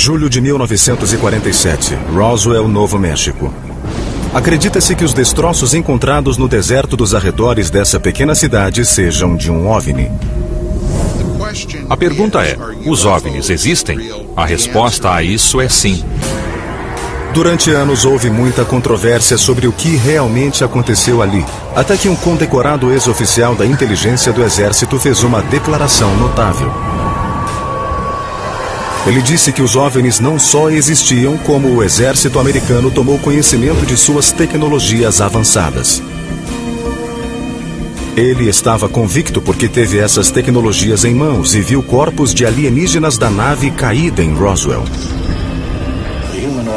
Julho de 1947, Roswell, Novo México. Acredita-se que os destroços encontrados no deserto dos arredores dessa pequena cidade sejam de um OVNI. A pergunta é, os OVNIs existem? A resposta a isso é sim. Durante anos houve muita controvérsia sobre o que realmente aconteceu ali, até que um condecorado ex-oficial da inteligência do Exército fez uma declaração notável. Ele disse que os OVNIs não só existiam, como o exército americano tomou conhecimento de suas tecnologias avançadas. Ele estava convicto porque teve essas tecnologias em mãos e viu corpos de alienígenas da nave caída em Roswell.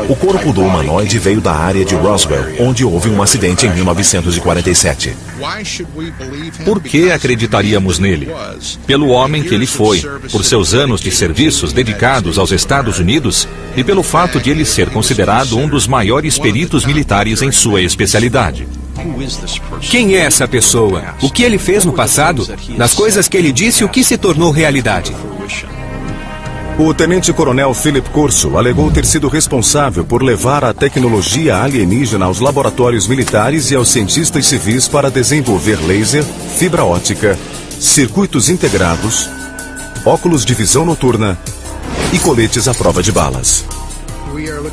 O corpo do humanoide veio da área de Roswell, onde houve um acidente em 1947. Por que acreditaríamos nele? Pelo homem que ele foi, por seus anos de serviços dedicados aos Estados Unidos e pelo fato de ele ser considerado um dos maiores peritos militares em sua especialidade. Quem é essa pessoa? O que ele fez no passado? Das coisas que ele disse, o que se tornou realidade? O tenente-coronel Philip Corso alegou ter sido responsável por levar a tecnologia alienígena aos laboratórios militares e aos cientistas civis para desenvolver laser, fibra óptica, circuitos integrados, óculos de visão noturna e coletes à prova de balas.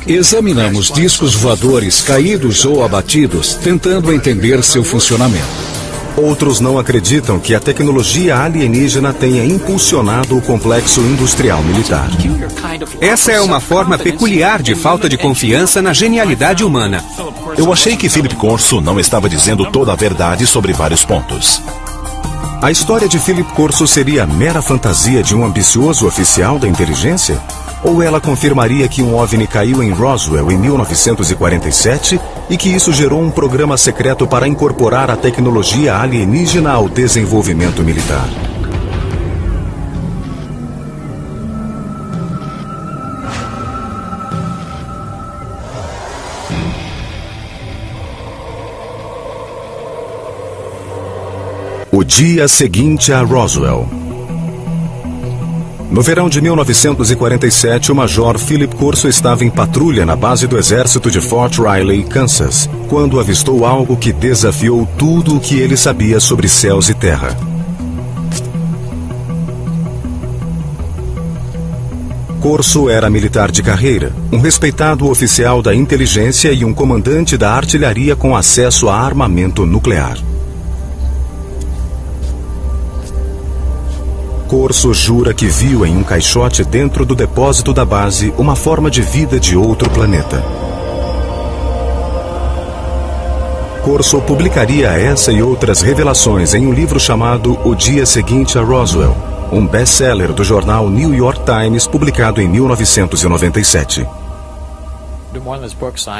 Examinamos discos voadores caídos ou abatidos, tentando entender seu funcionamento. Outros não acreditam que a tecnologia alienígena tenha impulsionado o complexo industrial militar. Essa é uma forma peculiar de falta de confiança na genialidade humana. Eu achei que Philip Corso não estava dizendo toda a verdade sobre vários pontos. A história de Philip Corso seria mera fantasia de um ambicioso oficial da inteligência? Ou ela confirmaria que um OVNI caiu em Roswell em 1947 e que isso gerou um programa secreto para incorporar a tecnologia alienígena ao desenvolvimento militar? O dia seguinte a Roswell. No verão de 1947, o major Philip Corso estava em patrulha na base do exército de Fort Riley, Kansas, quando avistou algo que desafiou tudo o que ele sabia sobre céus e terra. Corso era militar de carreira, um respeitado oficial da inteligência e um comandante da artilharia com acesso a armamento nuclear. Corso jura que viu em um caixote dentro do depósito da base uma forma de vida de outro planeta. Corso publicaria essa e outras revelações em um livro chamado O Dia Seguinte a Roswell, um best-seller do jornal New York Times, publicado em 1997.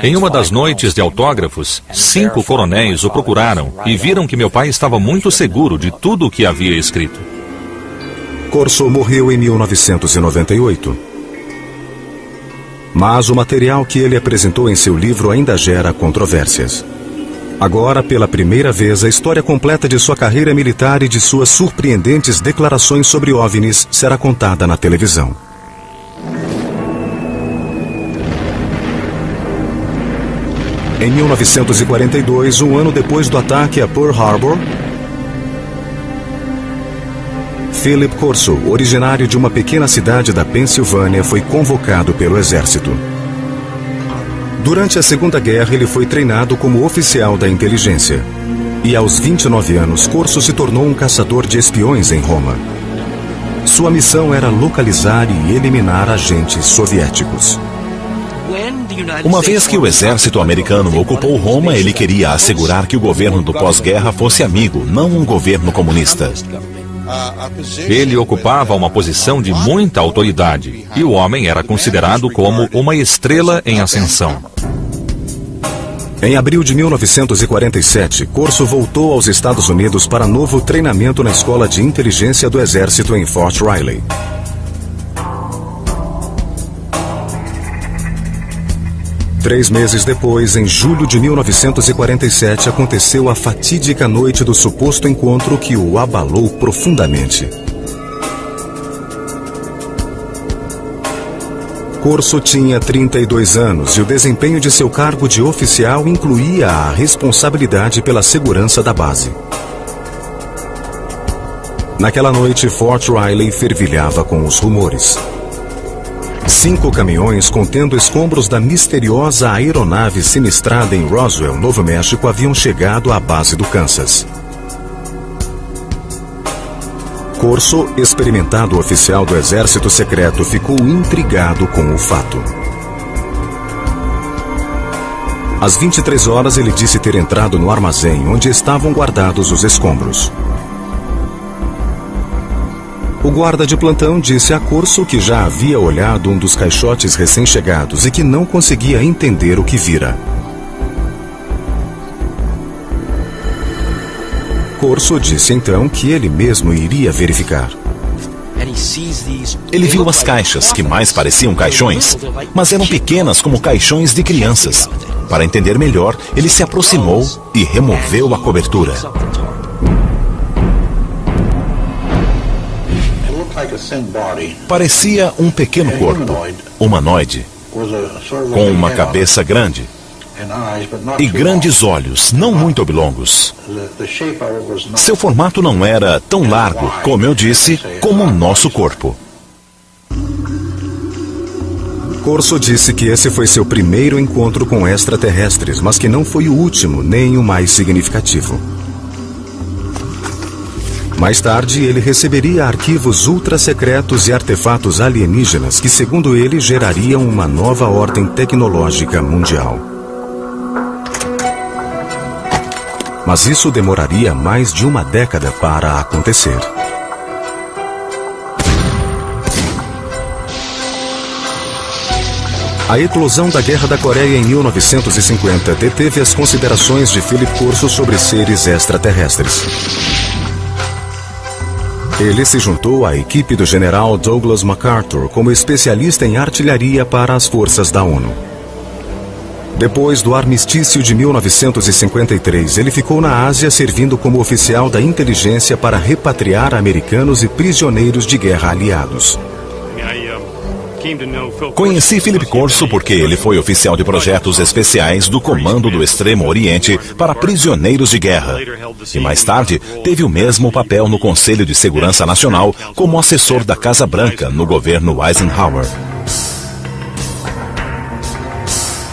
Em uma das noites de autógrafos, 5 coronéis o procuraram e viram que meu pai estava muito seguro de tudo o que havia escrito. Corso morreu em 1998. Mas o material que ele apresentou em seu livro ainda gera controvérsias. Agora, pela primeira vez, a história completa de sua carreira militar e de suas surpreendentes declarações sobre OVNIs será contada na televisão. Em 1942, um ano depois do ataque a Pearl Harbor, Philip Corso, originário de uma pequena cidade da Pensilvânia, foi convocado pelo exército. Durante a Segunda Guerra, ele foi treinado como oficial da inteligência. E aos 29 anos, Corso se tornou um caçador de espiões em Roma. Sua missão era localizar e eliminar agentes soviéticos. Uma vez que o exército americano ocupou Roma, ele queria assegurar que o governo do pós-guerra fosse amigo, não um governo comunista. Ele ocupava uma posição de muita autoridade e o homem era considerado como uma estrela em ascensão. Em abril de 1947, Corso voltou aos Estados Unidos para novo treinamento na Escola de Inteligência do Exército em Fort Riley. Três meses depois, em julho de 1947, aconteceu a fatídica noite do suposto encontro que o abalou profundamente. Corso tinha 32 anos e o desempenho de seu cargo de oficial incluía a responsabilidade pela segurança da base. Naquela noite, Fort Riley fervilhava com os rumores. 5 caminhões contendo escombros da misteriosa aeronave sinistrada em Roswell, Novo México, haviam chegado à base do Kansas. Corso, experimentado oficial do Exército Secreto, ficou intrigado com o fato. Às 23 horas, ele disse ter entrado no armazém onde estavam guardados os escombros. O guarda de plantão disse a Corso que já havia olhado um dos caixotes recém-chegados e que não conseguia entender o que vira. Corso disse então que ele mesmo iria verificar. Ele viu as caixas, que mais pareciam caixões, mas eram pequenas como caixões de crianças. Para entender melhor, ele se aproximou e removeu a cobertura. Parecia um pequeno corpo, humanoide, com uma cabeça grande e grandes olhos, não muito oblongos. Seu formato não era tão largo, como eu disse, como o nosso corpo. Corso disse que esse foi seu primeiro encontro com extraterrestres, mas que não foi o último, nem o mais significativo. Mais tarde, ele receberia arquivos ultra-secretos e artefatos alienígenas que, segundo ele, gerariam uma nova ordem tecnológica mundial. Mas isso demoraria mais de uma década para acontecer. A eclosão da Guerra da Coreia em 1950 deteve as considerações de Philip Corso sobre seres extraterrestres. Ele se juntou à equipe do general Douglas MacArthur como especialista em artilharia para as forças da ONU. Depois do armistício de 1953, ele ficou na Ásia servindo como oficial da inteligência para repatriar americanos e prisioneiros de guerra aliados. Conheci Philip Corso porque ele foi oficial de projetos especiais do Comando do Extremo Oriente para prisioneiros de guerra. E mais tarde, teve o mesmo papel no Conselho de Segurança Nacional como assessor da Casa Branca no governo Eisenhower.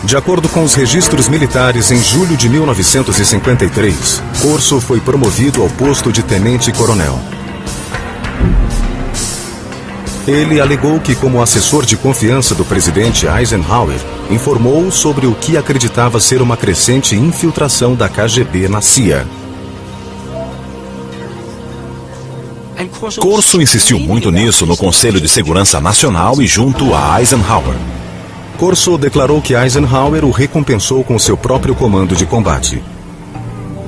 De acordo com os registros militares, em julho de 1953, Corso foi promovido ao posto de tenente-coronel. Ele alegou que, como assessor de confiança do presidente Eisenhower, informou sobre o que acreditava ser uma crescente infiltração da KGB na CIA. Corso insistiu muito nisso no Conselho de Segurança Nacional e junto a Eisenhower. Corso declarou que Eisenhower o recompensou com seu próprio comando de combate.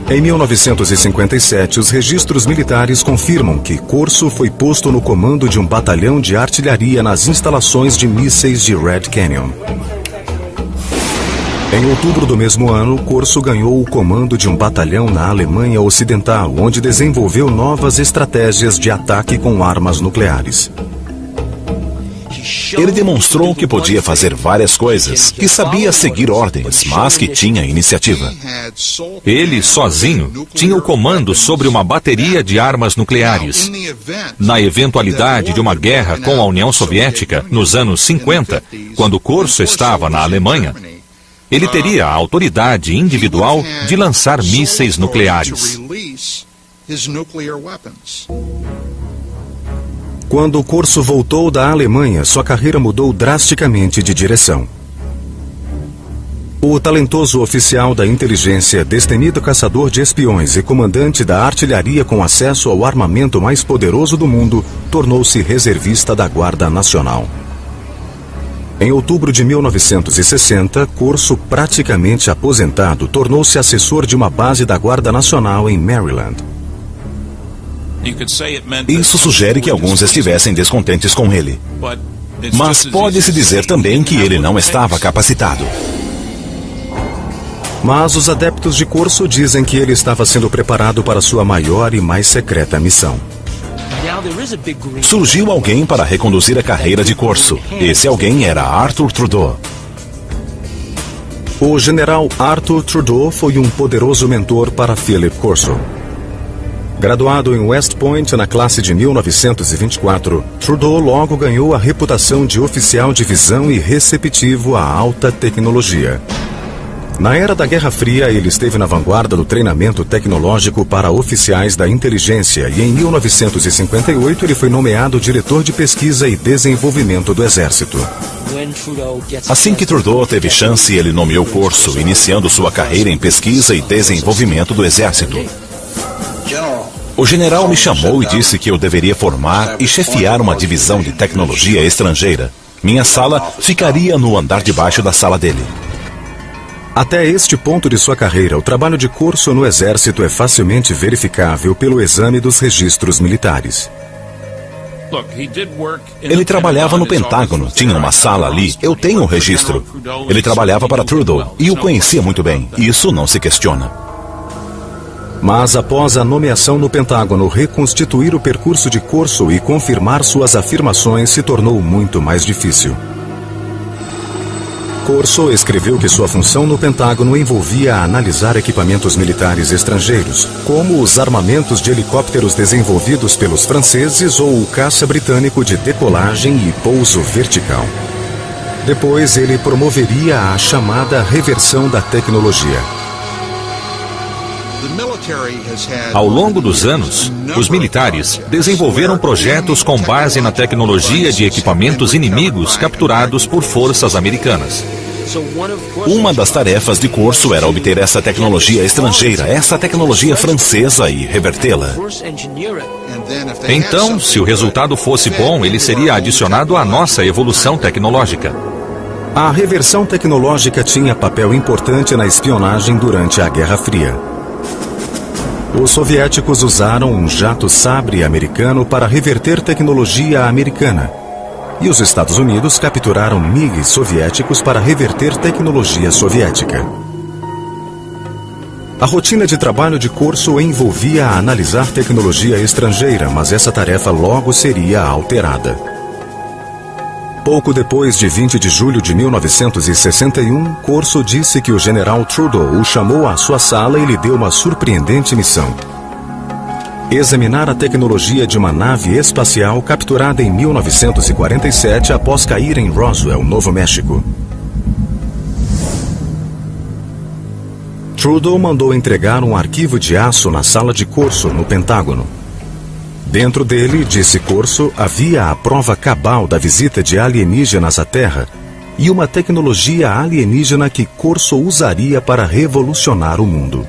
Em 1957, os registros militares confirmam que Corso foi posto no comando de um batalhão de artilharia nas instalações de mísseis de Red Canyon. Em outubro do mesmo ano, Corso ganhou o comando de um batalhão na Alemanha Ocidental, onde desenvolveu novas estratégias de ataque com armas nucleares. Ele demonstrou que podia fazer várias coisas, que sabia seguir ordens, mas que tinha iniciativa. Ele, sozinho, tinha o comando sobre uma bateria de armas nucleares. Na eventualidade de uma guerra com a União Soviética, nos anos 50, quando Corso estava na Alemanha, ele teria a autoridade individual de lançar mísseis nucleares. Quando Corso voltou da Alemanha, sua carreira mudou drasticamente de direção. O talentoso oficial da inteligência, destemido caçador de espiões e comandante da artilharia com acesso ao armamento mais poderoso do mundo, tornou-se reservista da Guarda Nacional. Em outubro de 1960, Corso, praticamente aposentado, tornou-se assessor de uma base da Guarda Nacional em Maryland. Isso sugere que alguns estivessem descontentes com ele. Mas pode-se dizer também que ele não estava capacitado. Mas os adeptos de Corso dizem que ele estava sendo preparado para sua maior e mais secreta missão. Surgiu alguém para reconduzir a carreira de Corso. Esse alguém era Arthur Trudeau. O general Arthur Trudeau foi um poderoso mentor para Philip Corso. Graduado em West Point na classe de 1924, Trudeau logo ganhou a reputação de oficial de visão e receptivo à alta tecnologia. Na era da Guerra Fria, ele esteve na vanguarda do treinamento tecnológico para oficiais da inteligência e em 1958 ele foi nomeado diretor de pesquisa e desenvolvimento do Exército. Assim que Trudeau teve chance, ele nomeou Corso, iniciando sua carreira em pesquisa e desenvolvimento do Exército. O general me chamou e disse que eu deveria formar e chefiar uma divisão de tecnologia estrangeira. Minha sala ficaria no andar de baixo da sala dele. Até este ponto de sua carreira, o trabalho de Corso no Exército é facilmente verificável pelo exame dos registros militares. Ele trabalhava no Pentágono, tinha uma sala ali, eu tenho um registro. Ele trabalhava para Trudeau e o conhecia muito bem, isso não se questiona. Mas após a nomeação no Pentágono, reconstituir o percurso de Corso e confirmar suas afirmações se tornou muito mais difícil. Corso escreveu que sua função no Pentágono envolvia analisar equipamentos militares estrangeiros, como os armamentos de helicópteros desenvolvidos pelos franceses ou o caça britânico de decolagem e pouso vertical. Depois, ele promoveria a chamada reversão da tecnologia. Ao longo dos anos, os militares desenvolveram projetos com base na tecnologia de equipamentos inimigos capturados por forças americanas. Uma das tarefas de Corso era obter essa tecnologia estrangeira, essa tecnologia francesa e revertê-la. Então, se o resultado fosse bom, ele seria adicionado à nossa evolução tecnológica. A reversão tecnológica tinha papel importante na espionagem durante a Guerra Fria. Os soviéticos usaram um jato Sabre americano para reverter tecnologia americana. E os Estados Unidos capturaram MiGs soviéticos para reverter tecnologia soviética. A rotina de trabalho de Corso envolvia analisar tecnologia estrangeira, mas essa tarefa logo seria alterada. Pouco depois de 20 de julho de 1961, Corso disse que o general Trudeau o chamou à sua sala e lhe deu uma surpreendente missão: examinar a tecnologia de uma nave espacial capturada em 1947 após cair em Roswell, Novo México. Trudeau mandou entregar um arquivo de aço na sala de Corso, no Pentágono. Dentro dele, disse Corso, havia a prova cabal da visita de alienígenas à Terra e uma tecnologia alienígena que Corso usaria para revolucionar o mundo.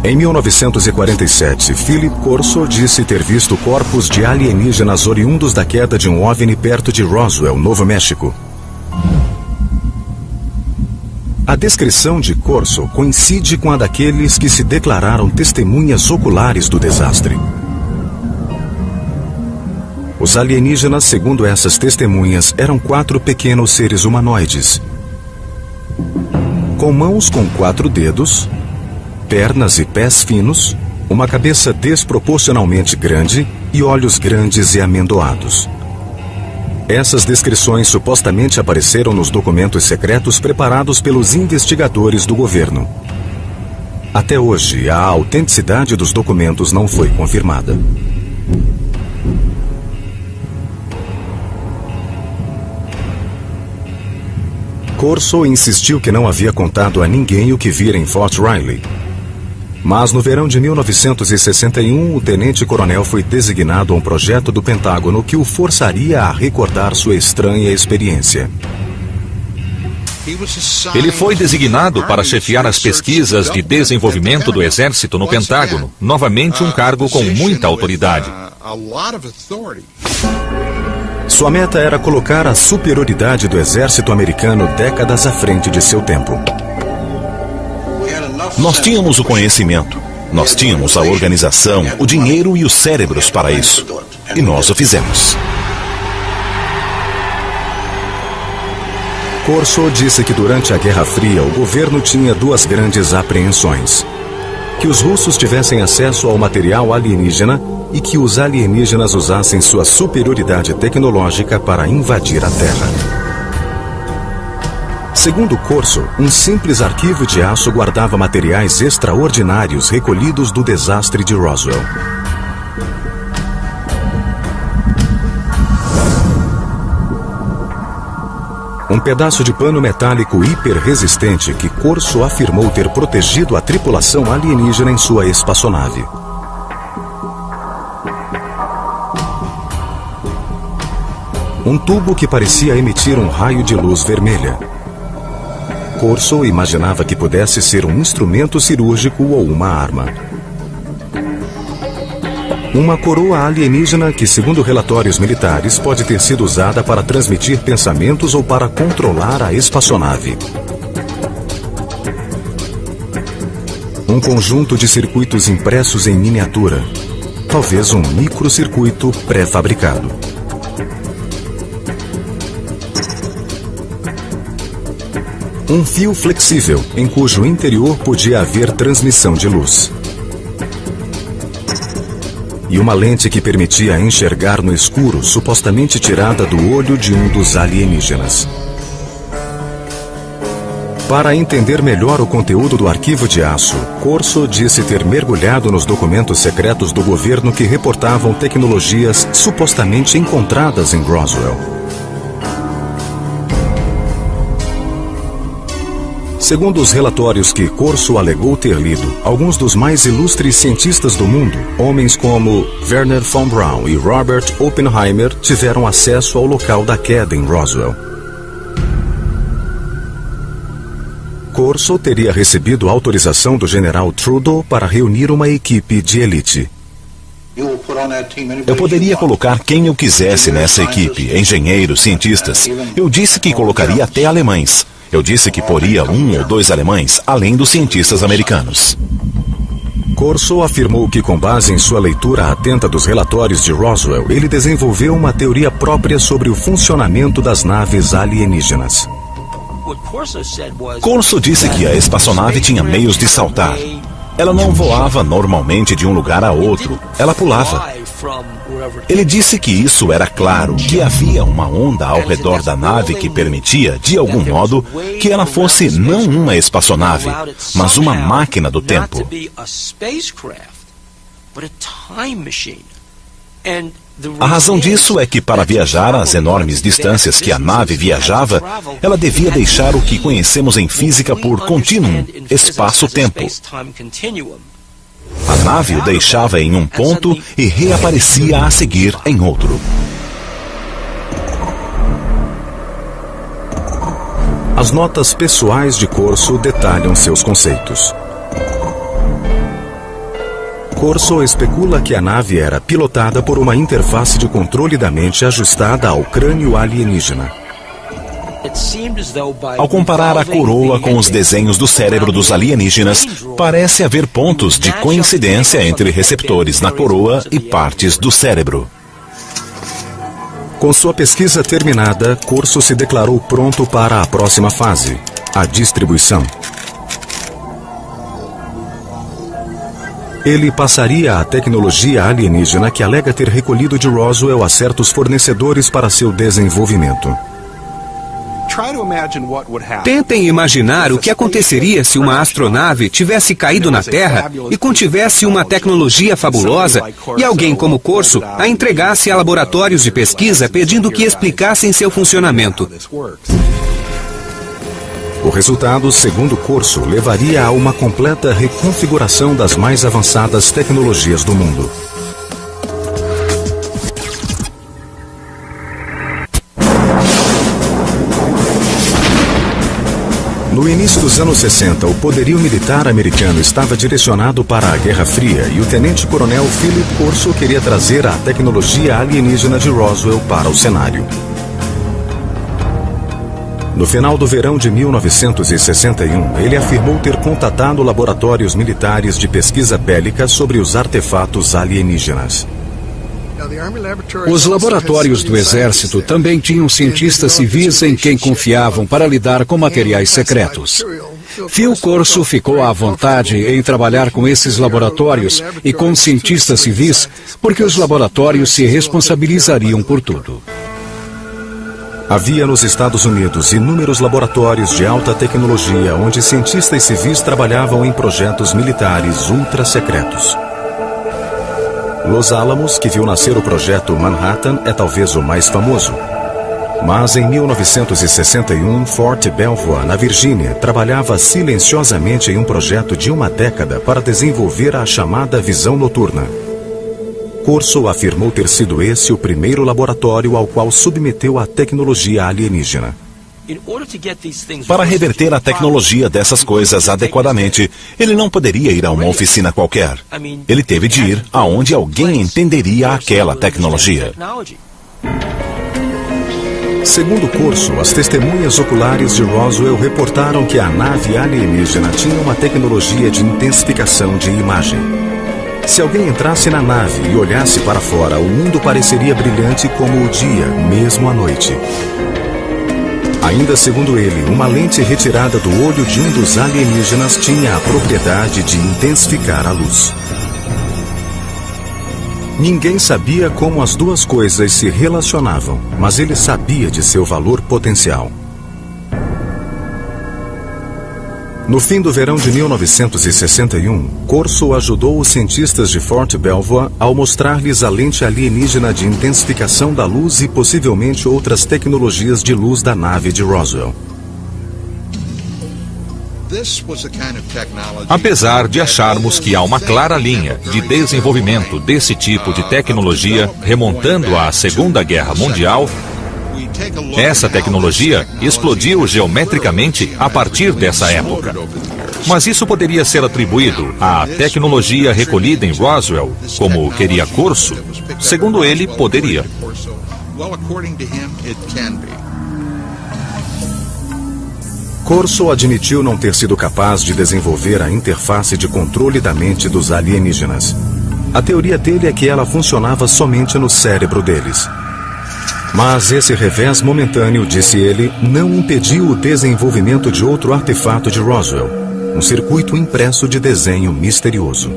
Em 1947, Philip Corso disse ter visto corpos de alienígenas oriundos da queda de um OVNI perto de Roswell, Novo México. A descrição de Corso coincide com a daqueles que se declararam testemunhas oculares do desastre. Os alienígenas, segundo essas testemunhas, eram 4 pequenos seres humanoides, com mãos com 4 dedos, pernas e pés finos, uma cabeça desproporcionalmente grande e olhos grandes e amendoados. Essas descrições supostamente apareceram nos documentos secretos preparados pelos investigadores do governo. Até hoje, a autenticidade dos documentos não foi confirmada. Corso insistiu que não havia contado a ninguém o que vira em Fort Riley. Mas no verão de 1961, o tenente-coronel foi designado a um projeto do Pentágono que o forçaria a recordar sua estranha experiência. Ele foi designado para chefiar as pesquisas de desenvolvimento do Exército no Pentágono, novamente um cargo com muita autoridade. Sua meta era colocar a superioridade do exército americano décadas à frente de seu tempo. Nós tínhamos o conhecimento, nós tínhamos a organização, o dinheiro e os cérebros para isso. E nós o fizemos. Corso disse que durante a Guerra Fria o governo tinha duas grandes apreensões: que os russos tivessem acesso ao material alienígena e que os alienígenas usassem sua superioridade tecnológica para invadir a Terra. Segundo Corso, um simples arquivo de aço guardava materiais extraordinários recolhidos do desastre de Roswell. Um pedaço de pano metálico hiperresistente que Corso afirmou ter protegido a tripulação alienígena em sua espaçonave. Um tubo que parecia emitir um raio de luz vermelha. Corso imaginava que pudesse ser um instrumento cirúrgico ou uma arma. Uma coroa alienígena que, segundo relatórios militares, pode ter sido usada para transmitir pensamentos ou para controlar a espaçonave. Um conjunto de circuitos impressos em miniatura. Talvez um microcircuito pré-fabricado. Um fio flexível, em cujo interior podia haver transmissão de luz. E uma lente que permitia enxergar no escuro, supostamente tirada do olho de um dos alienígenas. Para entender melhor o conteúdo do arquivo de aço, Corso disse ter mergulhado nos documentos secretos do governo que reportavam tecnologias supostamente encontradas em Roswell. Segundo os relatórios que Corso alegou ter lido, alguns dos mais ilustres cientistas do mundo, homens como Wernher von Braun e Robert Oppenheimer, tiveram acesso ao local da queda em Roswell. Corso teria recebido autorização do general Trudeau para reunir uma equipe de elite. Eu poderia colocar quem eu quisesse nessa equipe, engenheiros, cientistas. Eu disse que colocaria até alemães. Eu disse que poria 1 ou 2 alemães, além dos cientistas americanos. Corso afirmou que, com base em sua leitura atenta dos relatórios de Roswell, ele desenvolveu uma teoria própria sobre o funcionamento das naves alienígenas. Corso disse que a espaçonave tinha meios de saltar. Ela não voava normalmente de um lugar a outro, ela pulava. Ele disse que isso era claro, que havia uma onda ao redor da nave que permitia, de algum modo, que ela fosse não uma espaçonave, mas uma máquina do tempo. A razão disso é que, para viajar às enormes distâncias que a nave viajava, ela devia deixar o que conhecemos em física por contínuo, espaço-tempo. A nave o deixava em um ponto e reaparecia a seguir em outro. As notas pessoais de Corso detalham seus conceitos. Corso especula que a nave era pilotada por uma interface de controle da mente ajustada ao crânio alienígena. Ao comparar a coroa com os desenhos do cérebro dos alienígenas, parece haver pontos de coincidência entre receptores na coroa e partes do cérebro. Com sua pesquisa terminada, Corso se declarou pronto para a próxima fase, a distribuição. Ele passaria a tecnologia alienígena que alega ter recolhido de Roswell a certos fornecedores para seu desenvolvimento. Tentem imaginar o que aconteceria se uma astronave tivesse caído na Terra e contivesse uma tecnologia fabulosa e alguém como Corso a entregasse a laboratórios de pesquisa pedindo que explicassem seu funcionamento. O resultado, segundo Corso, levaria a uma completa reconfiguração das mais avançadas tecnologias do mundo. No início dos anos 60, o poderio militar americano estava direcionado para a Guerra Fria e o tenente-coronel Philip Corso queria trazer a tecnologia alienígena de Roswell para o cenário. No final do verão de 1961, ele afirmou ter contatado laboratórios militares de pesquisa bélica sobre os artefatos alienígenas. Os laboratórios do Exército também tinham cientistas civis em quem confiavam para lidar com materiais secretos. Phil Corso ficou à vontade em trabalhar com esses laboratórios e com cientistas civis, porque os laboratórios se responsabilizariam por tudo. Havia nos Estados Unidos inúmeros laboratórios de alta tecnologia onde cientistas civis trabalhavam em projetos militares ultra secretos. Los Alamos, que viu nascer o projeto Manhattan, é talvez o mais famoso. Mas em 1961, Fort Belvoir, na Virgínia, trabalhava silenciosamente em um projeto de uma década para desenvolver a chamada visão noturna. Corso afirmou ter sido esse o primeiro laboratório ao qual submeteu a tecnologia alienígena. Para reverter a tecnologia dessas coisas adequadamente, ele não poderia ir a uma oficina qualquer. Ele teve de ir aonde alguém entenderia aquela tecnologia. Segundo Corso, as testemunhas oculares de Roswell reportaram que a nave alienígena tinha uma tecnologia de intensificação de imagem. Se alguém entrasse na nave e olhasse para fora, o mundo pareceria brilhante como o dia, mesmo à noite. Ainda segundo ele, uma lente retirada do olho de um dos alienígenas tinha a propriedade de intensificar a luz. Ninguém sabia como as duas coisas se relacionavam, mas ele sabia de seu valor potencial. No fim do verão de 1961, Corso ajudou os cientistas de Fort Belvoir ao mostrar-lhes a lente alienígena de intensificação da luz e possivelmente outras tecnologias de luz da nave de Roswell. Apesar de acharmos que há uma clara linha de desenvolvimento desse tipo de tecnologia remontando à Segunda Guerra Mundial, essa tecnologia explodiu geometricamente a partir dessa época. Mas isso poderia ser atribuído à tecnologia recolhida em Roswell, como queria Corso? Segundo ele, poderia. Corso admitiu não ter sido capaz de desenvolver a interface de controle da mente dos alienígenas. A teoria dele é que ela funcionava somente no cérebro deles. Mas esse revés momentâneo, disse ele, não impediu o desenvolvimento de outro artefato de Roswell, um circuito impresso de desenho misterioso.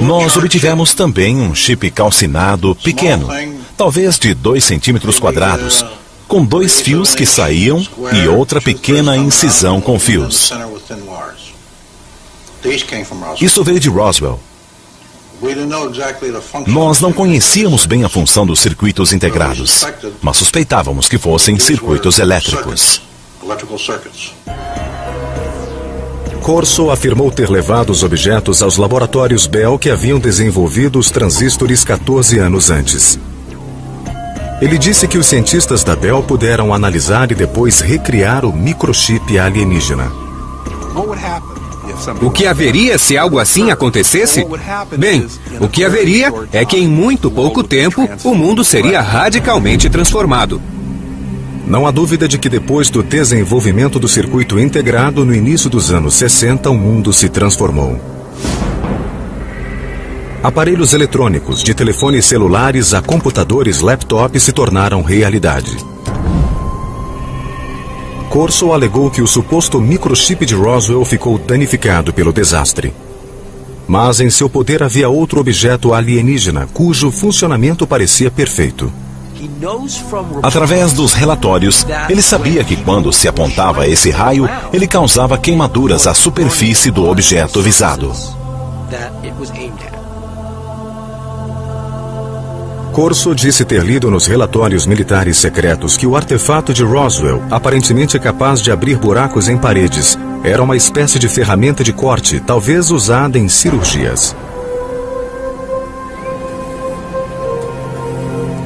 Nós obtivemos também um chip calcinado pequeno, talvez de 2 centímetros quadrados, com 2 fios que saíam e outra pequena incisão com fios. Isso veio de Roswell. Nós não conhecíamos bem a função dos circuitos integrados, mas suspeitávamos que fossem circuitos elétricos. Corso afirmou ter levado os objetos aos laboratórios Bell que haviam desenvolvido os transistores 14 anos antes. Ele disse que os cientistas da Bell puderam analisar e depois recriar o microchip alienígena. O que haveria se algo assim acontecesse? Bem, o que haveria é que em muito pouco tempo o mundo seria radicalmente transformado. Não há dúvida de que depois do desenvolvimento do circuito integrado no início dos anos 60, o mundo se transformou. Aparelhos eletrônicos, de telefones celulares a computadores laptop se tornaram realidade. Corso alegou que o suposto microchip de Roswell ficou danificado pelo desastre. Mas em seu poder havia outro objeto alienígena cujo funcionamento parecia perfeito. Através dos relatórios, ele sabia que quando se apontava esse raio, ele causava queimaduras à superfície do objeto visado. Corso disse ter lido nos relatórios militares secretos que o artefato de Roswell, aparentemente capaz de abrir buracos em paredes, era uma espécie de ferramenta de corte, talvez usada em cirurgias.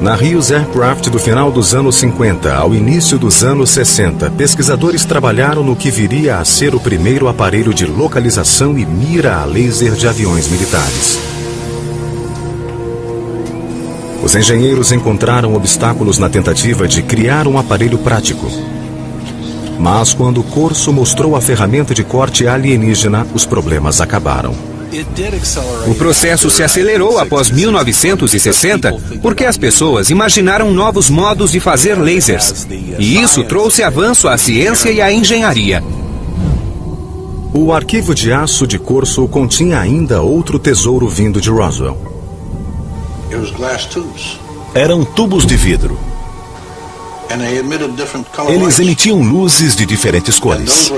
Na Hughes Aircraft do final dos anos 50 ao início dos anos 60, pesquisadores trabalharam no que viria a ser o primeiro aparelho de localização e mira a laser de aviões militares. Os engenheiros encontraram obstáculos na tentativa de criar um aparelho prático. Mas quando Corso mostrou a ferramenta de corte alienígena, os problemas acabaram. O processo se acelerou após 1960 porque as pessoas imaginaram novos modos de fazer lasers. E isso trouxe avanço à ciência e à engenharia. O arquivo de aço de Corso continha ainda outro tesouro vindo de Roswell. Eram tubos de vidro. Eles emitiam luzes de diferentes cores.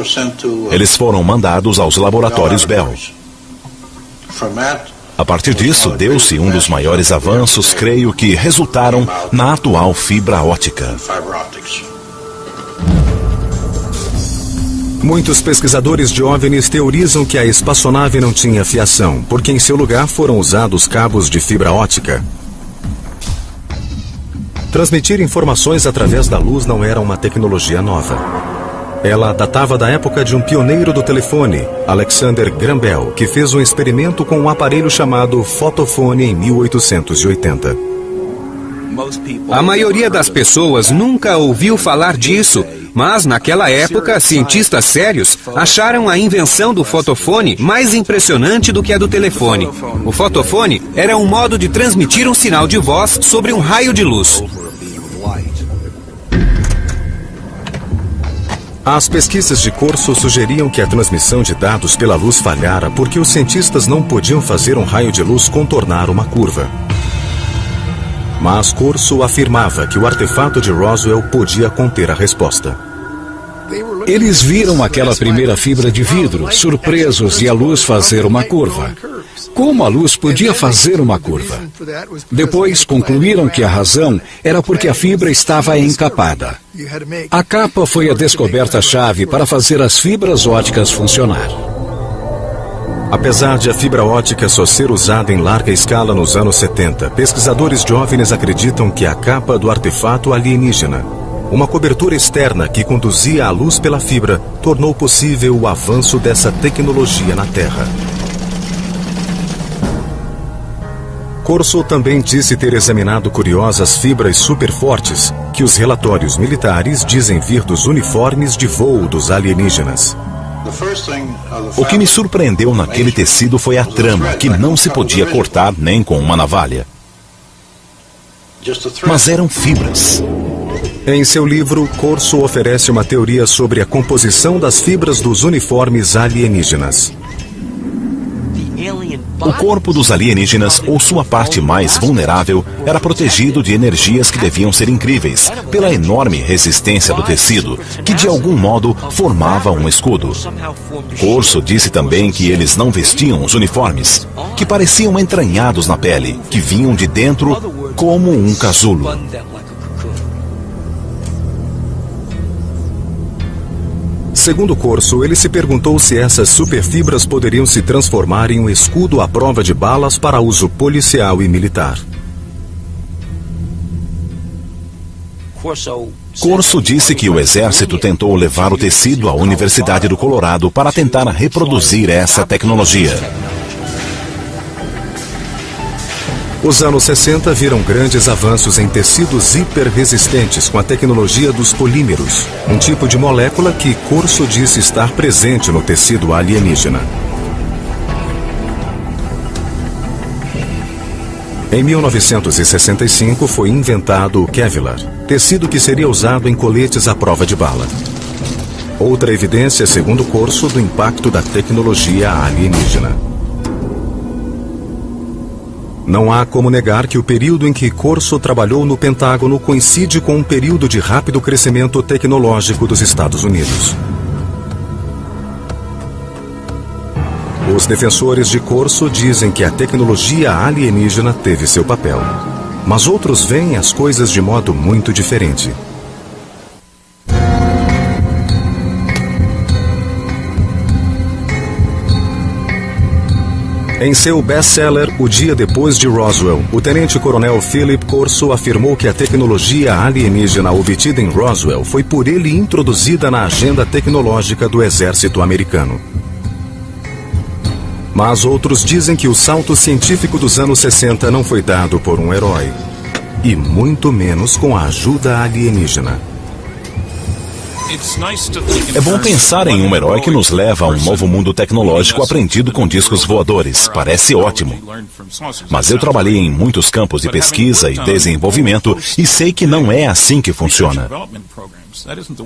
Eles foram mandados aos laboratórios Bell. A partir disso, deu-se um dos maiores avanços, creio que resultaram na atual fibra óptica. Muitos pesquisadores de OVNIs teorizam que a espaçonave não tinha fiação, porque em seu lugar foram usados cabos de fibra óptica. Transmitir informações através da luz não era uma tecnologia nova. Ela datava da época de um pioneiro do telefone, Alexander Graham Bell, que fez um experimento com um aparelho chamado fotofone em 1880. A maioria das pessoas nunca ouviu falar disso, mas naquela época, cientistas sérios acharam a invenção do fotofone mais impressionante do que a do telefone. O fotofone era um modo de transmitir um sinal de voz sobre um raio de luz. As pesquisas de Corso sugeriam que a transmissão de dados pela luz falhara porque os cientistas não podiam fazer um raio de luz contornar uma curva. Mas Corso afirmava que o artefato de Roswell podia conter a resposta. Eles viram aquela primeira fibra de vidro, surpresos de a luz fazer uma curva. Como a luz podia fazer uma curva? Depois concluíram que a razão era porque a fibra estava encapada. A capa foi a descoberta-chave para fazer as fibras ópticas funcionar. Apesar de a fibra óptica só ser usada em larga escala nos anos 70, pesquisadores de OVNIs acreditam que a capa do artefato alienígena, uma cobertura externa que conduzia a luz pela fibra, tornou possível o avanço dessa tecnologia na Terra. Corso também disse ter examinado curiosas fibras superfortes que os relatórios militares dizem vir dos uniformes de voo dos alienígenas. O que me surpreendeu naquele tecido foi a trama, que não se podia cortar nem com uma navalha. Mas eram fibras. Em seu livro, Corso oferece uma teoria sobre a composição das fibras dos uniformes alienígenas. O corpo dos alienígenas, ou sua parte mais vulnerável, era protegido de energias que deviam ser incríveis, pela enorme resistência do tecido, que de algum modo formava um escudo. Corso disse também que eles não vestiam os uniformes, que pareciam entranhados na pele, que vinham de dentro como um casulo. Segundo Corso, ele se perguntou se essas superfibras poderiam se transformar em um escudo à prova de balas para uso policial e militar. Corso disse que o exército tentou levar o tecido à Universidade do Colorado para tentar reproduzir essa tecnologia. Os anos 60 viram grandes avanços em tecidos hiperresistentes com a tecnologia dos polímeros, um tipo de molécula que Corso disse estar presente no tecido alienígena. Em 1965 foi inventado o Kevlar, tecido que seria usado em coletes à prova de bala. Outra evidência, segundo Corso, do impacto da tecnologia alienígena. Não há como negar que o período em que Corso trabalhou no Pentágono coincide com um período de rápido crescimento tecnológico dos Estados Unidos. Os defensores de Corso dizem que a tecnologia alienígena teve seu papel, mas outros veem as coisas de modo muito diferente. Em seu best-seller O Dia Depois de Roswell, o tenente-coronel Philip Corso afirmou que a tecnologia alienígena obtida em Roswell foi por ele introduzida na agenda tecnológica do exército americano. Mas outros dizem que o salto científico dos anos 60 não foi dado por um herói, e muito menos com a ajuda alienígena. É bom pensar em um herói que nos leva a um novo mundo tecnológico aprendido com discos voadores. Parece ótimo. Mas eu trabalhei em muitos campos de pesquisa e desenvolvimento e sei que não é assim que funciona.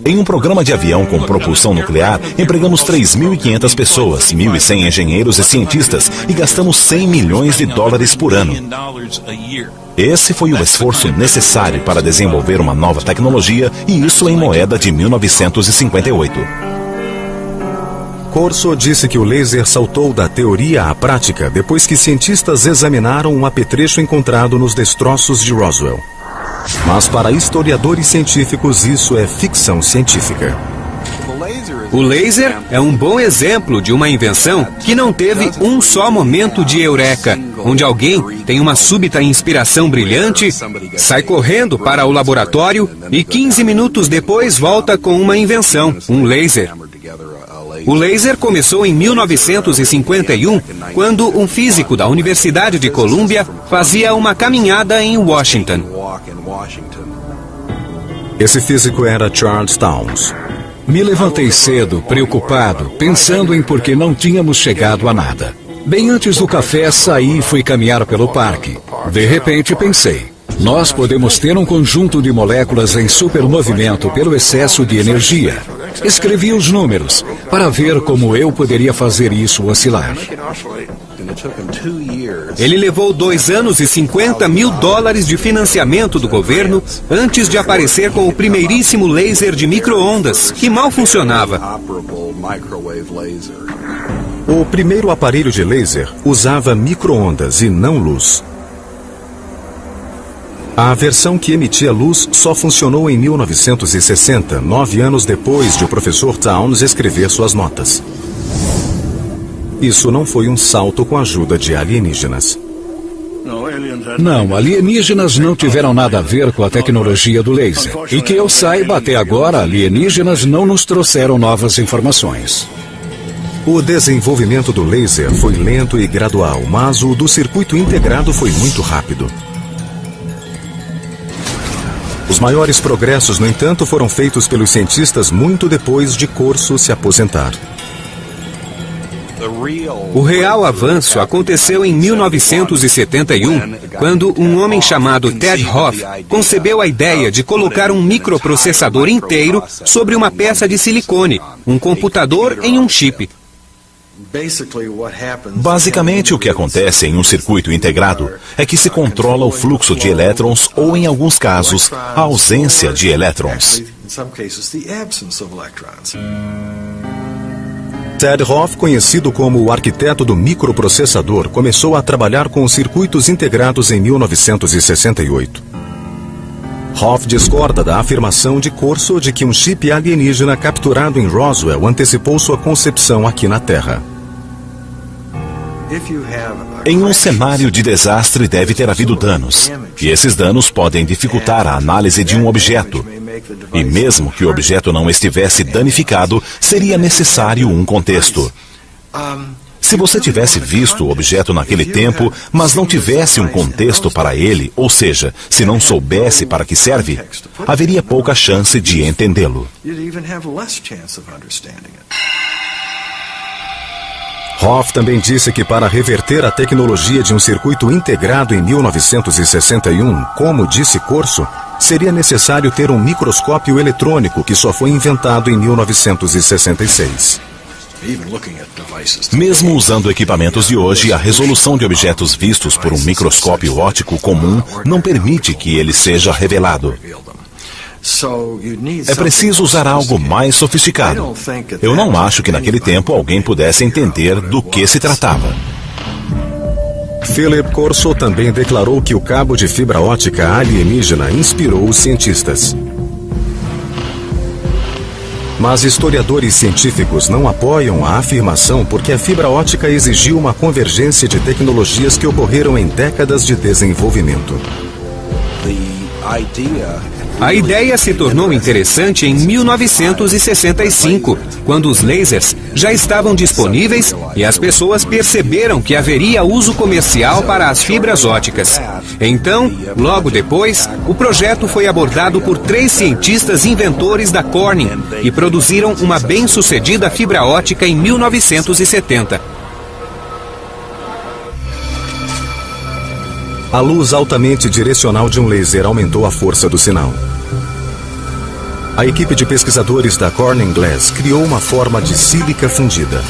Em um programa de avião com propulsão nuclear, empregamos 3.500 pessoas, 1.100 engenheiros e cientistas e gastamos $100 milhões por ano. Esse foi o esforço necessário para desenvolver uma nova tecnologia, e isso em moeda de 1958. Corso disse que o laser saltou da teoria à prática depois que cientistas examinaram um apetrecho encontrado nos destroços de Roswell. Mas para historiadores científicos isso é ficção científica. O laser é um bom exemplo de uma invenção que não teve um só momento de eureka, onde alguém tem uma súbita inspiração brilhante, sai correndo para o laboratório e 15 minutos depois volta com uma invenção, um laser. O laser começou em 1951, quando um físico da Universidade de Colômbia fazia uma caminhada em Washington. Esse físico era Charles Townes. Me levantei cedo, preocupado, pensando em por que não tínhamos chegado a nada. Bem antes do café, saí e fui caminhar pelo parque. De repente, pensei, nós podemos ter um conjunto de moléculas em supermovimento pelo excesso de energia. Escrevi os números para ver como eu poderia fazer isso oscilar. Ele levou 2 anos e $50 mil de financiamento do governo antes de aparecer com o primeiríssimo laser de micro-ondas, que mal funcionava. O primeiro aparelho de laser usava micro-ondas e não luz. A versão que emitia luz só funcionou em 1960, 9 anos depois de o professor Townes escrever suas notas. Isso não foi um salto com a ajuda de alienígenas. Não, alienígenas não tiveram nada a ver com a tecnologia do laser. E que eu saiba, até agora, alienígenas não nos trouxeram novas informações. O desenvolvimento do laser foi lento e gradual, mas o do circuito integrado foi muito rápido. Os maiores progressos, no entanto, foram feitos pelos cientistas muito depois de Corso se aposentar. O real avanço aconteceu em 1971, quando um homem chamado Ted Hoff concebeu a ideia de colocar um microprocessador inteiro sobre uma peça de silicone, um computador em um chip. Basicamente, o que acontece em um circuito integrado é que se controla o fluxo de elétrons ou, em alguns casos, a ausência de elétrons. Ted Hoff, conhecido como o arquiteto do microprocessador, começou a trabalhar com circuitos integrados em 1968. Hoff discorda da afirmação de Corso de que um chip alienígena capturado em Roswell antecipou sua concepção aqui na Terra. Em um cenário de desastre deve ter havido danos, e esses danos podem dificultar a análise de um objeto. E mesmo que o objeto não estivesse danificado, seria necessário um contexto. Se você tivesse visto o objeto naquele tempo, mas não tivesse um contexto para ele, ou seja, se não soubesse para que serve, haveria pouca chance de entendê-lo. Hoff também disse que para reverter a tecnologia de um circuito integrado em 1961, como disse Corso, seria necessário ter um microscópio eletrônico que só foi inventado em 1966. Mesmo usando equipamentos de hoje, a resolução de objetos vistos por um microscópio óptico comum não permite que ele seja revelado. É preciso usar algo mais sofisticado. Eu não acho que naquele tempo alguém pudesse entender do que se tratava. Philip Corso também declarou que o cabo de fibra óptica alienígena inspirou os cientistas. Mas historiadores científicos não apoiam a afirmação porque a fibra óptica exigiu uma convergência de tecnologias que ocorreram em décadas de desenvolvimento. A ideia se tornou interessante em 1965, quando os lasers já estavam disponíveis e as pessoas perceberam que haveria uso comercial para as fibras ópticas. Então, logo depois, o projeto foi abordado por 3 cientistas inventores da Corning e produziram uma bem-sucedida fibra óptica em 1970. A luz altamente direcional de um laser aumentou a força do sinal. A equipe de pesquisadores da Corning Glass criou uma forma de sílica fundida.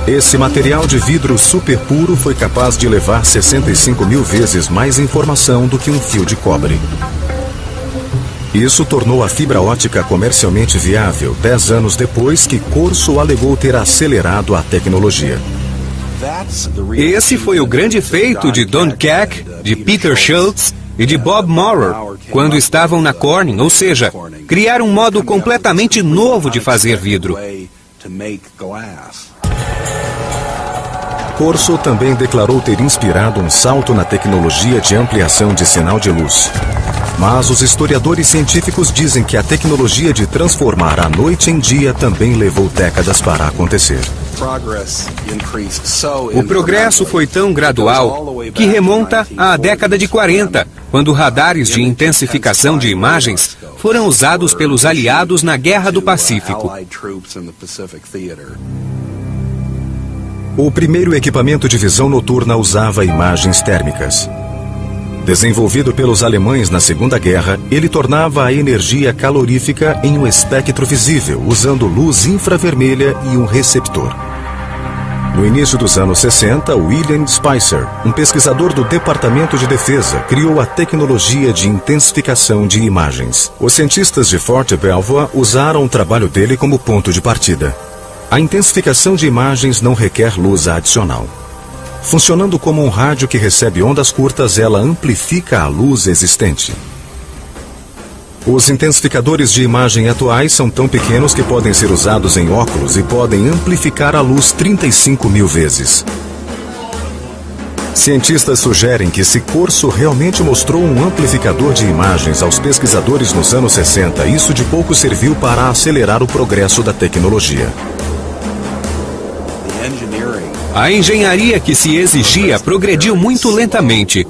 Esse material de vidro super puro foi capaz de levar 65 mil vezes mais informação do que um fio de cobre. Isso tornou a fibra óptica comercialmente viável 10 anos depois que Corso alegou ter acelerado a tecnologia. Esse foi o grande feito de Don Keck, de Peter Schultz e de Bob Maurer, quando estavam na Corning, ou seja, criar um modo completamente novo de fazer vidro. Corso também declarou ter inspirado um salto na tecnologia de ampliação de sinal de luz. Mas os historiadores científicos dizem que a tecnologia de transformar a noite em dia também levou décadas para acontecer. O progresso foi tão gradual que remonta à década de 40, quando radares de intensificação de imagens foram usados pelos aliados na Guerra do Pacífico. O primeiro equipamento de visão noturna usava imagens térmicas. Desenvolvido pelos alemães na Segunda Guerra, ele tornava a energia calorífica em um espectro visível, usando luz infravermelha e um receptor. No início dos anos 60, William Spicer, um pesquisador do Departamento de Defesa, criou a tecnologia de intensificação de imagens. Os cientistas de Fort Belvoir usaram o trabalho dele como ponto de partida. A intensificação de imagens não requer luz adicional. Funcionando como um rádio que recebe ondas curtas, ela amplifica a luz existente. Os intensificadores de imagem atuais são tão pequenos que podem ser usados em óculos e podem amplificar a luz 35 mil vezes. Cientistas sugerem que se Corso realmente mostrou um amplificador de imagens aos pesquisadores nos anos 60, isso de pouco serviu para acelerar o progresso da tecnologia. A engenharia que se exigia progrediu muito lentamente.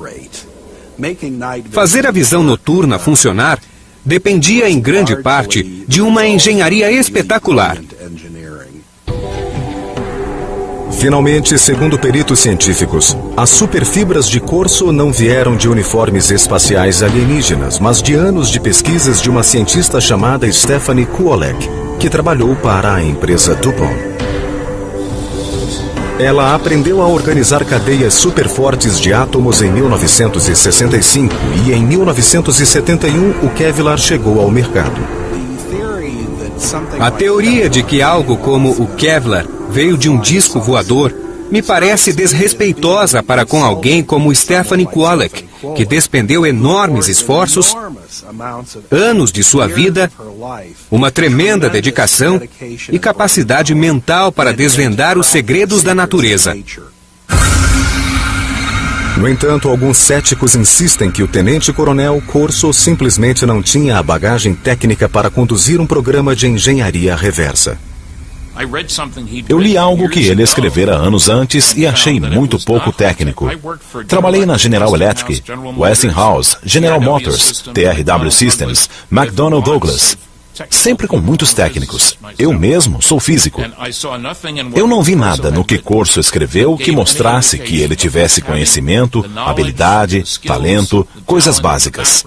Fazer a visão noturna funcionar dependia em grande parte de uma engenharia espetacular. Finalmente, segundo peritos científicos, as superfibras de Corso não vieram de uniformes espaciais alienígenas, mas de anos de pesquisas de uma cientista chamada Stephanie Kuolek, que trabalhou para a empresa DuPont. Ela aprendeu a organizar cadeias superfortes de átomos em 1965 e em 1971 o Kevlar chegou ao mercado. A teoria de que algo como o Kevlar veio de um disco voador me parece desrespeitosa para com alguém como Stephanie Kuolek, que despendeu enormes esforços, anos de sua vida, uma tremenda dedicação e capacidade mental para desvendar os segredos da natureza. No entanto, alguns céticos insistem que o tenente-coronel Corso simplesmente não tinha a bagagem técnica para conduzir um programa de engenharia reversa. Eu li algo que ele escrevera anos antes e achei muito pouco técnico. Trabalhei na General Electric, Westinghouse, General Motors, TRW Systems, McDonnell Douglas, sempre com muitos técnicos. Eu mesmo sou físico. Eu não vi nada no que Corso escreveu que mostrasse que ele tivesse conhecimento, habilidade, talento, coisas básicas,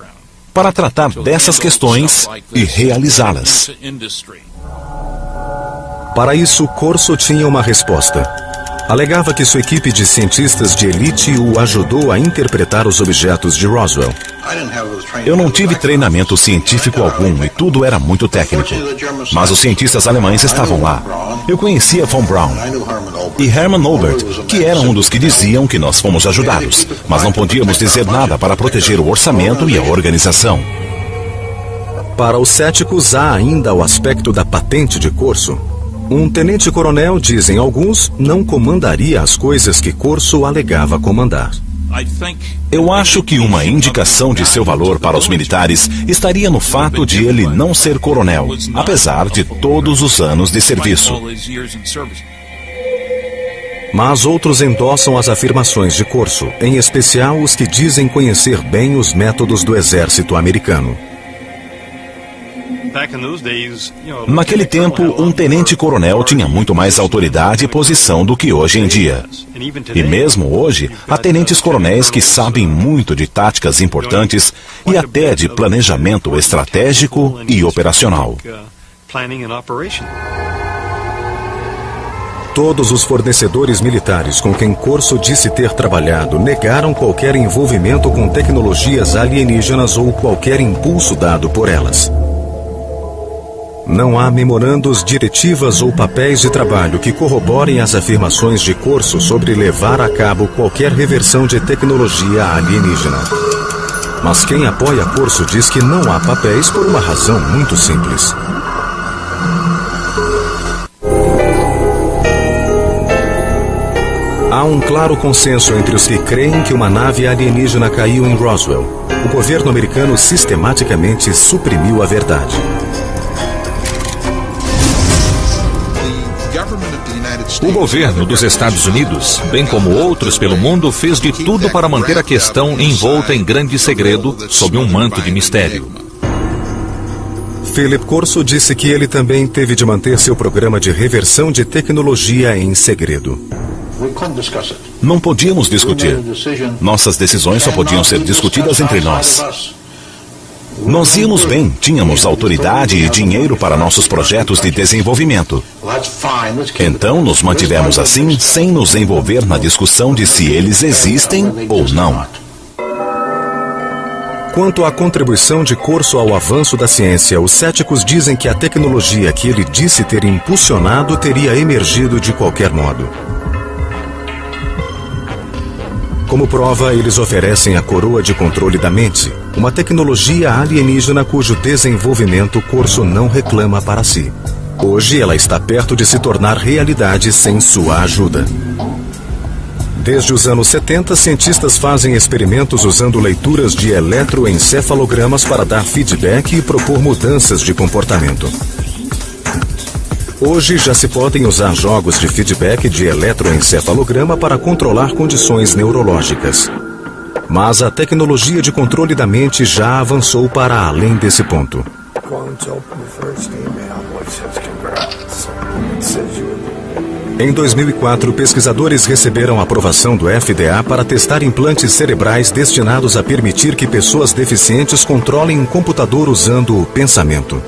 para tratar dessas questões e realizá-las. Para isso, Corso tinha uma resposta. Alegava que sua equipe de cientistas de elite o ajudou a interpretar os objetos de Roswell. Eu não tive treinamento científico algum e tudo era muito técnico. Mas os cientistas alemães estavam lá. Eu conhecia von Braun e Hermann Oberth, que era um dos que diziam que nós fomos ajudados, mas não podíamos dizer nada para proteger o orçamento e a organização. Para os céticos, há ainda o aspecto da patente de Corso. Um tenente-coronel, dizem alguns, não comandaria as coisas que Corso alegava comandar. Eu acho que uma indicação de seu valor para os militares estaria no fato de ele não ser coronel, apesar de todos os anos de serviço. Mas outros endossam as afirmações de Corso, em especial os que dizem conhecer bem os métodos do exército americano. Naquele tempo, um tenente-coronel tinha muito mais autoridade e posição do que hoje em dia. E mesmo hoje, há tenentes-coronéis que sabem muito de táticas importantes e até de planejamento estratégico e operacional. Todos os fornecedores militares com quem Corso disse ter trabalhado negaram qualquer envolvimento com tecnologias alienígenas ou qualquer impulso dado por elas. Não há memorandos, diretivas ou papéis de trabalho que corroborem as afirmações de Corso sobre levar a cabo qualquer reversão de tecnologia alienígena. Mas quem apoia Corso diz que não há papéis por uma razão muito simples. Há um claro consenso entre os que creem que uma nave alienígena caiu em Roswell. O governo americano sistematicamente suprimiu a verdade. O governo dos Estados Unidos, bem como outros pelo mundo, fez de tudo para manter a questão envolta em grande segredo, sob um manto de mistério. Philip Corso disse que ele também teve de manter seu programa de reversão de tecnologia em segredo. Não podíamos discutir. Nossas decisões só podiam ser discutidas entre nós. Nós íamos bem, tínhamos autoridade e dinheiro para nossos projetos de desenvolvimento. Então nos mantivemos assim, sem nos envolver na discussão de se eles existem ou não. Quanto à contribuição de Corso ao avanço da ciência, os céticos dizem que a tecnologia que ele disse ter impulsionado teria emergido de qualquer modo. Como prova, eles oferecem a coroa de controle da mente, uma tecnologia alienígena cujo desenvolvimento Corso não reclama para si. Hoje ela está perto de se tornar realidade sem sua ajuda. Desde os anos 70, cientistas fazem experimentos usando leituras de eletroencefalogramas para dar feedback e propor mudanças de comportamento. Hoje já se podem usar jogos de feedback de eletroencefalograma para controlar condições neurológicas. Mas a tecnologia de controle da mente já avançou para além desse ponto. Em 2004, pesquisadores receberam aprovação do FDA para testar implantes cerebrais destinados a permitir que pessoas deficientes controlem um computador usando o pensamento.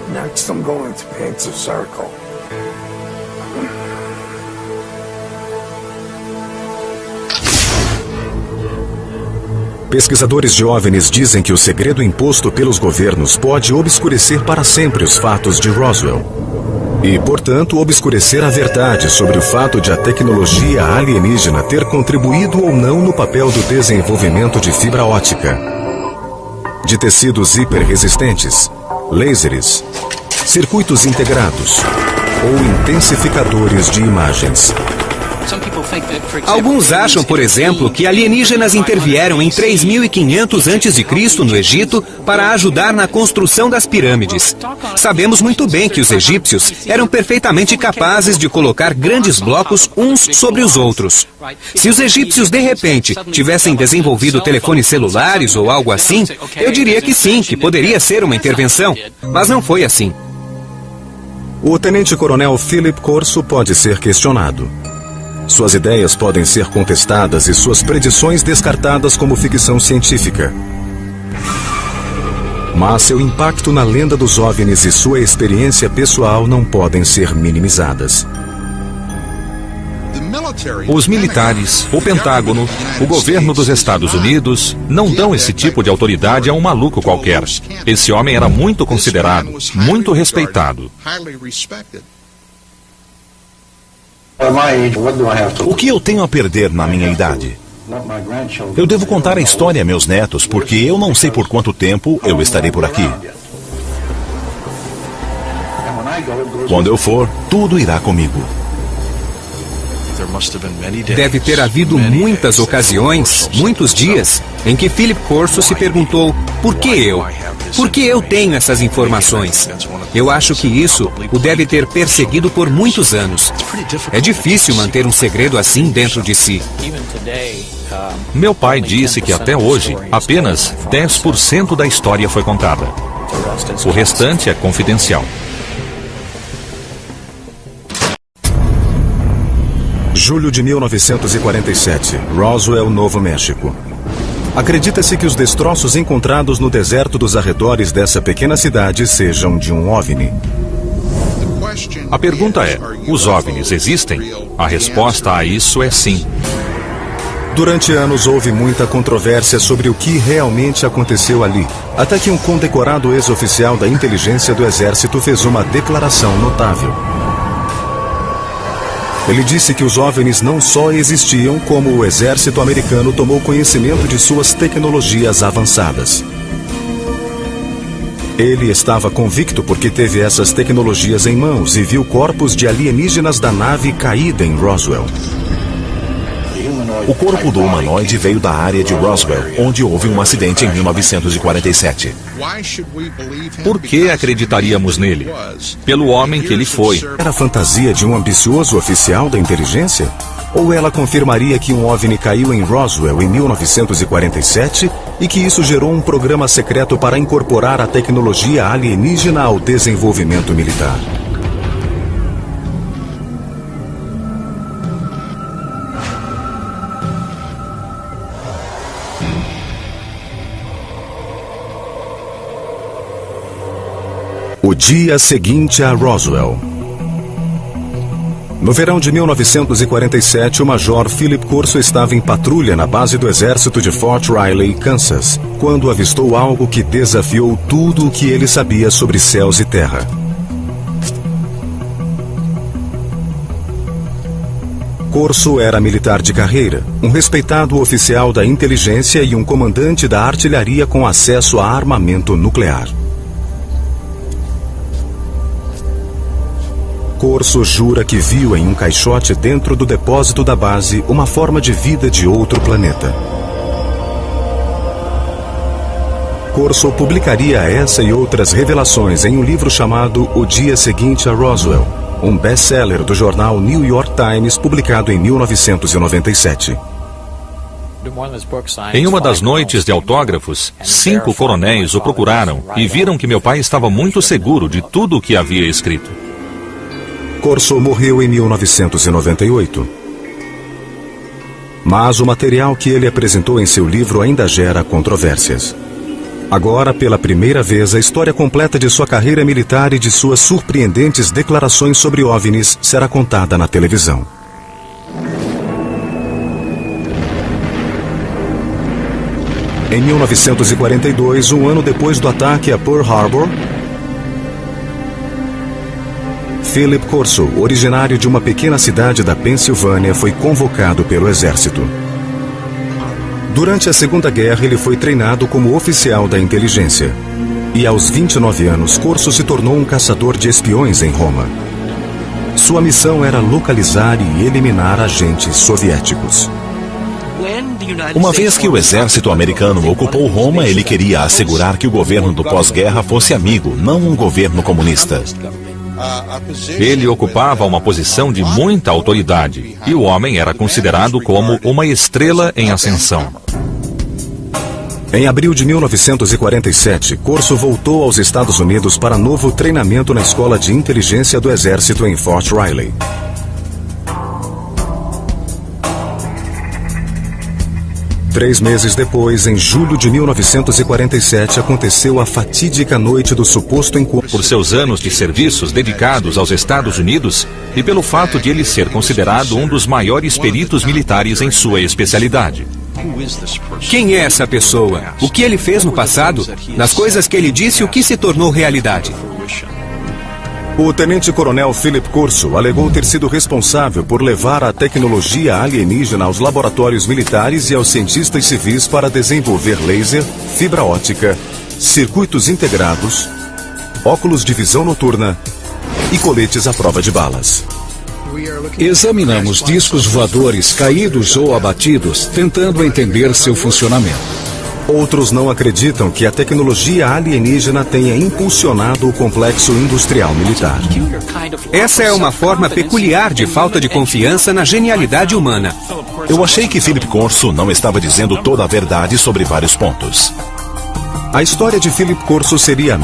Pesquisadores de OVNIs dizem que o segredo imposto pelos governos pode obscurecer para sempre os fatos de Roswell. E, portanto, obscurecer a verdade sobre o fato de a tecnologia alienígena ter contribuído ou não no papel do desenvolvimento de fibra óptica, de tecidos hiperresistentes, lasers, circuitos integrados ou intensificadores de imagens. Alguns acham, por exemplo, que alienígenas intervieram em 3500 a.C. no Egito para ajudar na construção das pirâmides. Sabemos muito bem que os egípcios eram perfeitamente capazes de colocar grandes blocos uns sobre os outros. Se os egípcios, de repente, tivessem desenvolvido telefones celulares ou algo assim, eu diria que sim, que poderia ser uma intervenção. Mas não foi assim. O tenente-coronel Philip Corso pode ser questionado. Suas ideias podem ser contestadas e suas predições descartadas como ficção científica. Mas seu impacto na lenda dos OVNIs e sua experiência pessoal não podem ser minimizadas. Os militares, o Pentágono, o governo dos Estados Unidos não dão esse tipo de autoridade a um maluco qualquer. Esse homem era muito considerado, muito respeitado. O que eu tenho a perder na minha idade? Eu devo contar a história a meus netos, porque eu não sei por quanto tempo eu estarei por aqui. Quando eu for, tudo irá comigo. Deve ter havido muitas ocasiões, muitos dias, em que Philip Corso se perguntou: por que eu? Por que eu tenho essas informações? Eu acho que isso o deve ter perseguido por muitos anos. É difícil manter um segredo assim dentro de si. Meu pai disse que até hoje, apenas 10% da história foi contada. O restante é confidencial. Julho de 1947, Roswell, Novo México. Acredita-se que os destroços encontrados no deserto dos arredores dessa pequena cidade sejam de um OVNI. A pergunta é: os OVNIs existem? A resposta a isso é sim. Durante anos houve muita controvérsia sobre o que realmente aconteceu ali, até que um condecorado ex-oficial da inteligência do Exército fez uma declaração notável. Ele disse que os OVNIs não só existiam, como o exército americano tomou conhecimento de suas tecnologias avançadas. Ele estava convicto porque teve essas tecnologias em mãos e viu corpos de alienígenas da nave caída em Roswell. O corpo do humanoide veio da área de Roswell, onde houve um acidente em 1947. Por que acreditaríamos nele? Pelo homem que ele foi. Era a fantasia de um ambicioso oficial da inteligência? Ou ela confirmaria que um OVNI caiu em Roswell em 1947 e que isso gerou um programa secreto para incorporar a tecnologia alienígena ao desenvolvimento militar? O dia seguinte a Roswell. No verão de 1947, o Major Philip Corso estava em patrulha na base do exército de Fort Riley, Kansas, quando avistou algo que desafiou tudo o que ele sabia sobre céus e terra. Corso era militar de carreira, um respeitado oficial da inteligência e um comandante da artilharia com acesso a armamento nuclear. Corso jura que viu em um caixote dentro do depósito da base uma forma de vida de outro planeta. Corso publicaria essa e outras revelações em um livro chamado O Dia Seguinte a Roswell, um best-seller do jornal New York Times, publicado em 1997. Em uma das noites de autógrafos, 5 coronéis o procuraram e viram que meu pai estava muito seguro de tudo o que havia escrito. Corso morreu em 1998. Mas o material que ele apresentou em seu livro ainda gera controvérsias. Agora, pela primeira vez, a história completa de sua carreira militar e de suas surpreendentes declarações sobre OVNIs será contada na televisão. Em 1942, um ano depois do ataque a Pearl Harbor, Philip Corso, originário de uma pequena cidade da Pensilvânia, foi convocado pelo exército. Durante a Segunda Guerra, ele foi treinado como oficial da inteligência. E aos 29 anos, Corso se tornou um caçador de espiões em Roma. Sua missão era localizar e eliminar agentes soviéticos. Uma vez que o exército americano ocupou Roma, ele queria assegurar que o governo do pós-guerra fosse amigo, não um governo comunista. Ele ocupava uma posição de muita autoridade e o homem era considerado como uma estrela em ascensão. Em abril de 1947, Corso voltou aos Estados Unidos para novo treinamento na Escola de Inteligência do Exército em Fort Riley. Três meses depois, em julho de 1947, aconteceu a fatídica noite do suposto encontro. Por seus anos de serviços dedicados aos Estados Unidos e pelo fato de ele ser considerado um dos maiores peritos militares em sua especialidade. Quem é essa pessoa? O que ele fez no passado? Nas coisas que ele disse, o que se tornou realidade? O tenente-coronel Philip Corso alegou ter sido responsável por levar a tecnologia alienígena aos laboratórios militares e aos cientistas civis para desenvolver laser, fibra óptica, circuitos integrados, óculos de visão noturna e coletes à prova de balas. Examinamos discos voadores caídos ou abatidos, tentando entender seu funcionamento. Outros não acreditam que a tecnologia alienígena tenha impulsionado o complexo industrial militar. Essa é uma forma peculiar de falta de confiança na genialidade humana. Eu achei que Philip Corso não estava dizendo toda a verdade sobre vários pontos. A história de Philip Corso seria